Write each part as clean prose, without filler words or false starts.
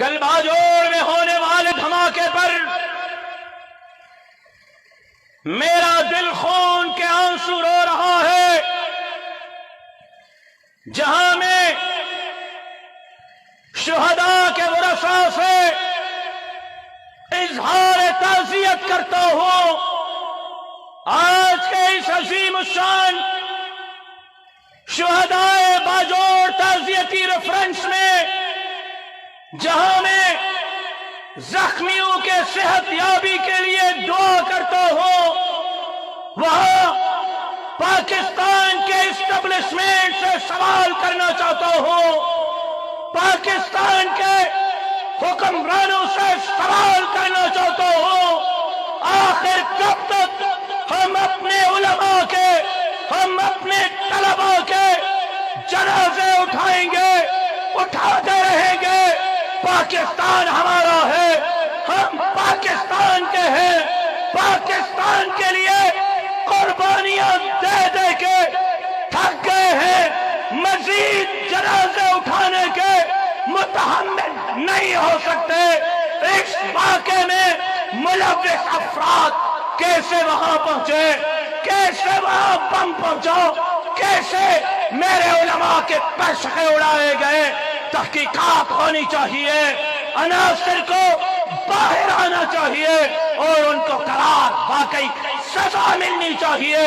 کل باجوڑ میں ہونے والے دھماکے پر میرا دل خون کے آنسو رو رہا ہے، جہاں میں شہداء کے ورثاء سے اظہار تعزیت کرتا ہوں۔ آج کے اس عظیم الشان شہداء باجوڑ تعزیتی ریفرنس میں، جہاں میں زخمیوں کے صحت یابی کے لیے دعا کرتا ہوں، وہاں پاکستان کے اسٹیبلشمنٹ سے سوال کرنا چاہتا ہوں، پاکستان کے حکمرانوں سے سوال کرنا چاہتا ہوں، آخر کب تک ہم اپنے علماء کے، ہم اپنے طلباء کے جنازے اٹھائیں گے، اٹھاتے رہیں گے؟ پاکستان ہمارا ہے، ہم پاکستان کے ہیں، پاکستان کے لیے قربانیاں دے دے کے تھک گئے ہیں، مزید جنازے اٹھانے کے متحمل نہیں ہو سکتے۔ اس واقعے میں ملوث افراد کیسے وہاں پہنچے، کیسے وہاں بم پہنچا، کیسے میرے علماء کے پیسے اڑائے گئے؟ تحقیقات ہونی چاہیے، عناصر کو باہر آنا چاہیے اور ان کو قرار واقعی سزا ملنی چاہیے،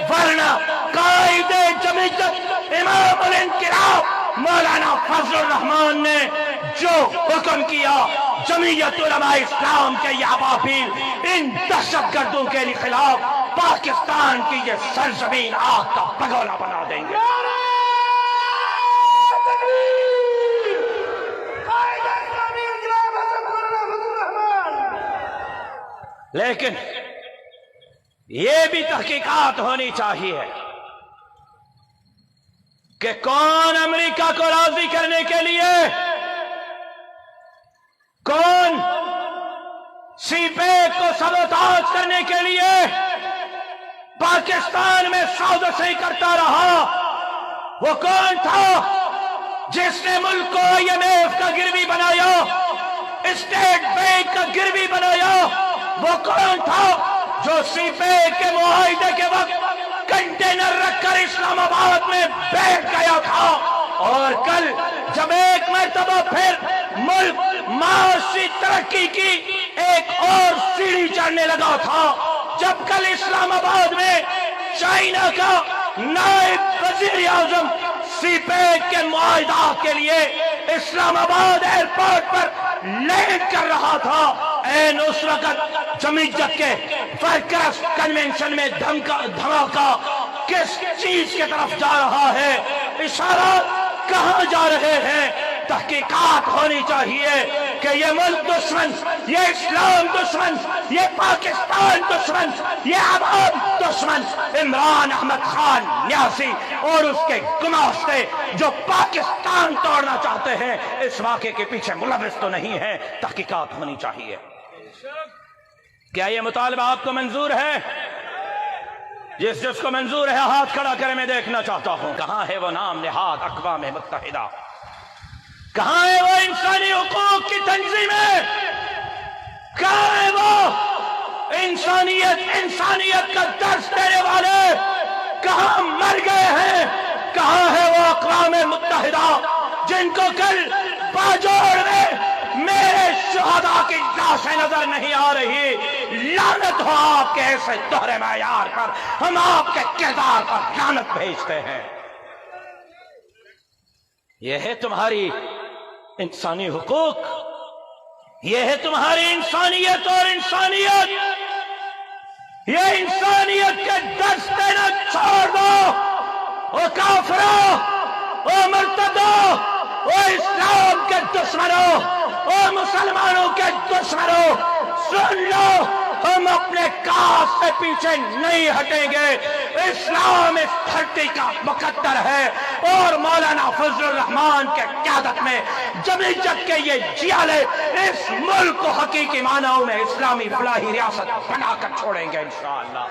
ورنہ قائد جمعیت امام الانقلاب مولانا فضل الرحمان نے جو حکم کیا جمعیت علماء اسلام کے یہ ابابیل ان دہشت گردوں کے خلاف پاکستان کی یہ سرزمین آگ کا بگولا بنا دیں گے۔ لیکن یہ بھی تحقیقات ہونی چاہیے کہ کون امریکہ کو راضی کرنے کے لیے، کون سی پیک کو سبوتاژ کرنے کے لیے پاکستان میں سازشیں کرتا رہا؟ وہ کون تھا جس نے ملک کو IMF کا گروی بنایا، اسٹیٹ بینک کا گروی بنایا؟ وہ کون تھا جو سی پیک کے معاہدے کے وقت کنٹینر رکھ کر اسلام آباد میں بیٹھ گیا تھا؟ اور کل جب ایک مرتبہ پھر ملک معاشی ترقی کی ایک اور سیڑھی چڑھنے لگا تھا، جب کل اسلام آباد میں چائنا کا نائب وزیر اعظم سی پیک کے معاہدات کے لیے اسلام آباد ایئرپورٹ پر لینڈ کر رہا تھا، این اس وقت جمعیت کے ورکرز کنونشن میں دھماکہ کس چیز کی طرف جا رہا ہے؟ اشارات کہاں جا رہے ہیں؟ تحقیقات ہونی چاہیے کہ یہ ملک دشمن، یہ اسلام دشمن، یہ پاکستان دشمن، یہ عوام دشمن عمران احمد خان نیازی اور اس کے گماشتے جو پاکستان توڑنا چاہتے ہیں اس واقعے کے پیچھے ملوث تو نہیں ہے۔ تحقیقات ہونی چاہیے۔ کیا یہ مطالبہ آپ کو منظور ہے؟ جس کو منظور ہے ہاتھ کھڑا کرے، میں دیکھنا چاہتا ہوں۔ کہاں ہے وہ نام نہاد اقوام متحدہ؟ کہاں ہے وہ انسانی حقوق کی تنظیمیں؟ کہاں ہے وہ انسانیت کا درس دینے والے؟ کہاں مر گئے ہیں؟ کہاں ہے وہ اقوام متحدہ جن کو کل باجوڑ میں میرے شہداء کی لاشیں نظر نہیں آ رہی؟ لعنت ہو آپ کے ایسے دوہرے معیار پر، ہم آپ کے کردار پر لعنت بھیجتے ہیں۔ یہ ہے تمہاری انسانی حقوق، یہ ہے تمہاری انسانیت اور انسانیت۔ یہ انسانیت کے درس دینا چھوڑ دو۔ او کافروں، او مرتدوں، او اسلام کے دشمنوں، او مسلمانوں کے دشمنوں، سن لو، ہم اپنے کاس سے پیچھے نہیں ہٹیں گے۔ اسلام اس دھرتی کا مقدر ہے اور مولانا فضل الرحمان کے قیادت میں جمعیت کے یہ جیالے اس ملک کو حقیقی معنوں میں اسلامی فلاحی ریاست بنا کر چھوڑیں گے انشاءاللہ۔